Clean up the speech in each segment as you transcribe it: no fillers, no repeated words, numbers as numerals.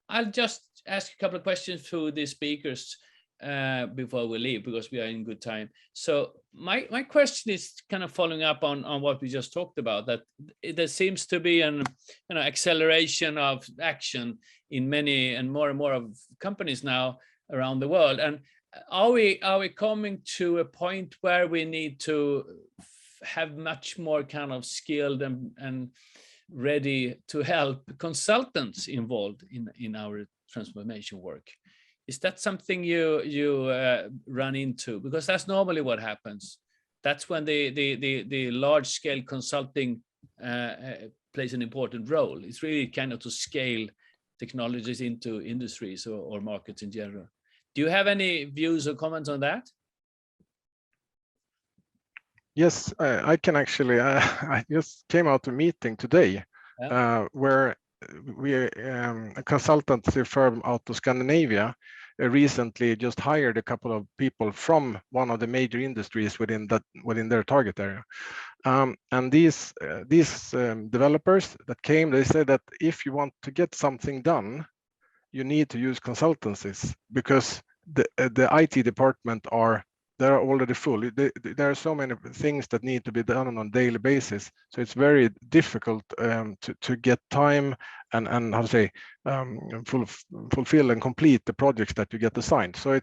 I'll just ask a couple of questions to the speakers before we leave, because we are in good time. So my question is kind of following up on what we just talked about, that there seems to be an acceleration of action in many and more of companies now around the world. And are we coming to a point where we need to have much more kind of skilled and ready to help consultants involved in our transformation work? Is that something you run into? Because that's normally what happens. That's when the large scale consulting plays an important role. It's really kind of to scale technologies into industries or markets in general. Do you have any views or comments on that? Yes, I can actually. I just came out of a meeting today where a consultancy firm out of Scandinavia recently just hired a couple of people from one of the major industries within their target area. And these developers that came, they said that if you want to get something done, you need to use consultancies, because the IT department they're already full. There are so many things that need to be done on a daily basis. So it's very difficult to get time and how to say fulfill and complete the projects that you get assigned. So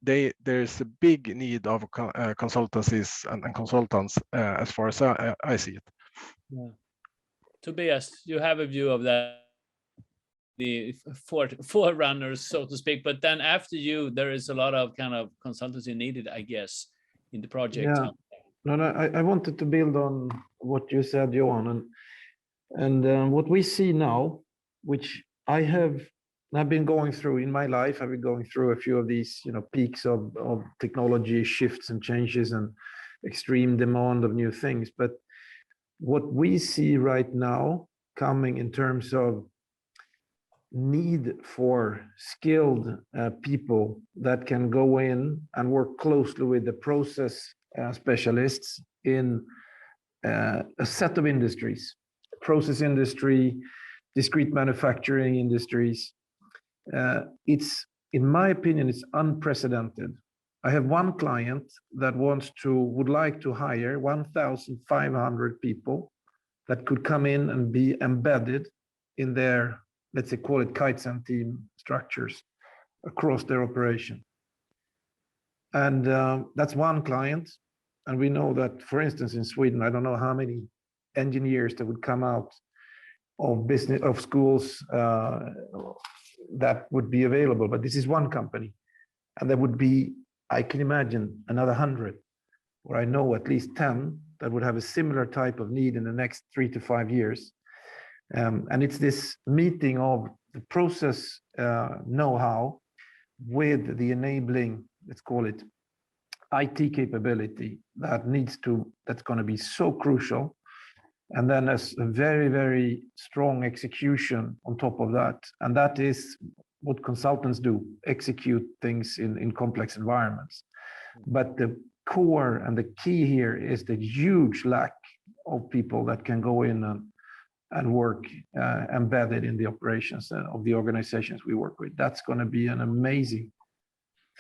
there's a big need of consultancies and consultants as far as I see it. Yeah. Tobias, you have a view of that, the forerunners, so to speak, but then after you, there is a lot of kind of consultancy needed, I guess, in the project. Yeah. No, I wanted to build on what you said, Johan, and what we see now, which I've been going through in my life. I've been going through a few of these, peaks of technology shifts and changes and extreme demand of new things. But what we see right now coming in terms of need for skilled people that can go in and work closely with the process specialists in a set of industries, process industry, discrete manufacturing industries. It's, in my opinion, it's unprecedented. I have one client that would like to hire 1,500 people that could come in and be embedded in their, let's say, call it Kaizen team structures across their operation. And that's one client. And we know that, for instance, in Sweden, I don't know how many engineers that would come out of schools that would be available, but this is one company. And there would be, I can imagine, another 100, or I know at least 10 that would have a similar type of need in the next 3 to 5 years. And it's this meeting of the process know-how with the enabling, let's call it, IT capability that's going to be so crucial. And then as a very, very strong execution on top of that. And that is what consultants do, execute things in complex environments. But the core and the key here is the huge lack of people that can go in and work embedded in the operations of the organizations we work with. That's going to be an amazing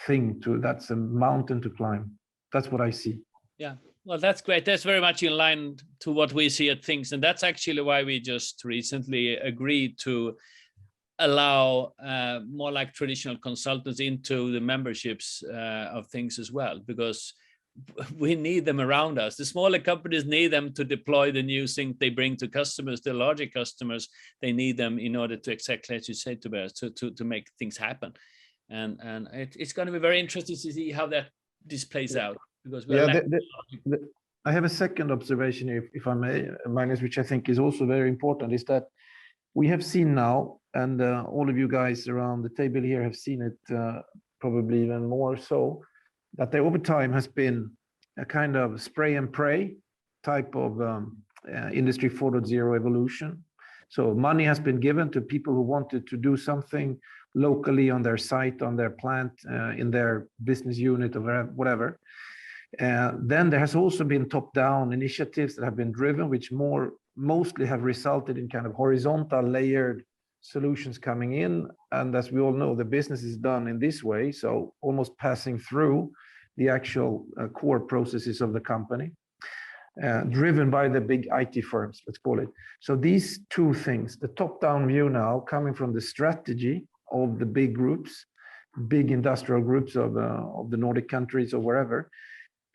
thing that's a mountain to climb. That's what I see. Yeah, well, that's great. That's very much in line to what we see at things. And that's actually why we just recently agreed to allow more like traditional consultants into the memberships of things as well, because we need them around us. The smaller companies need them to deploy the new thing they bring to customers. The larger customers, they need them in order to, exactly as you said, to make things happen. And it's going to be very interesting to see how this plays out, because I have a second observation, if I may, Magnus, which I think is also very important, is that we have seen now, and all of you guys around the table here have seen it probably even more so, that there over time has been a kind of spray and pray type of industry 4.0 evolution. So money has been given to people who wanted to do something locally on their site, on their plant, in their business unit or whatever. Then there has also been top-down initiatives that have been driven, which mostly have resulted in kind of horizontal layered solutions coming in. And as we all know, the business is done in this way. So almost passing through the actual core processes of the company, driven by the big IT firms, let's call it. So these two things, the top-down view now coming from the strategy of the big groups, big industrial groups of the Nordic countries or wherever,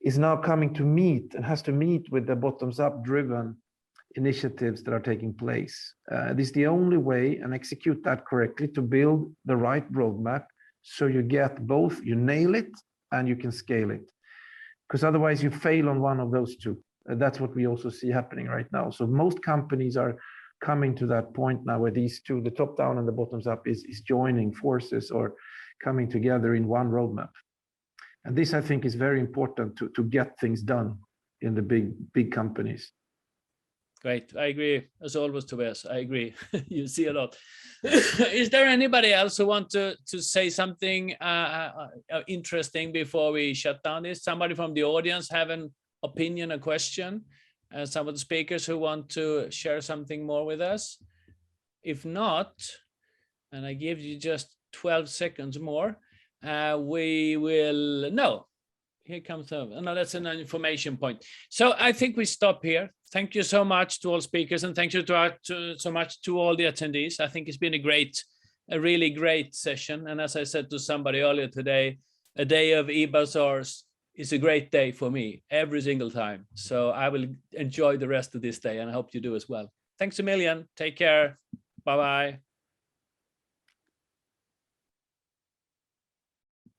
is now coming to meet and has to meet with the bottoms-up driven initiatives that are taking place. This is the only way, and execute that correctly, to build the right roadmap so you get both, you nail it and you can scale it. Because otherwise you fail on one of those two. That's what we also see happening right now. So most companies are coming to that point now where these two, the top down and the bottoms up, is joining forces or coming together in one roadmap. And this, I think, is very important to get things done in the big companies. Great. I agree. As always, Tobias, I agree. You see a lot. Is there anybody else who want to say something interesting before we shut down this? Somebody from the audience have an opinion, a question? Some of the speakers who want to share something more with us? If not, and I give you just 12 seconds more, we will, no, here comes no, that's an information point. So I think we stop here. Thank you so much to all speakers, and thank you so much to all the attendees. I think it's been a really great session. And as I said to somebody earlier today, a day of eBazaars is a great day for me every single time. So I will enjoy the rest of this day, and I hope you do as well. Thanks a million. Take care. Bye-bye.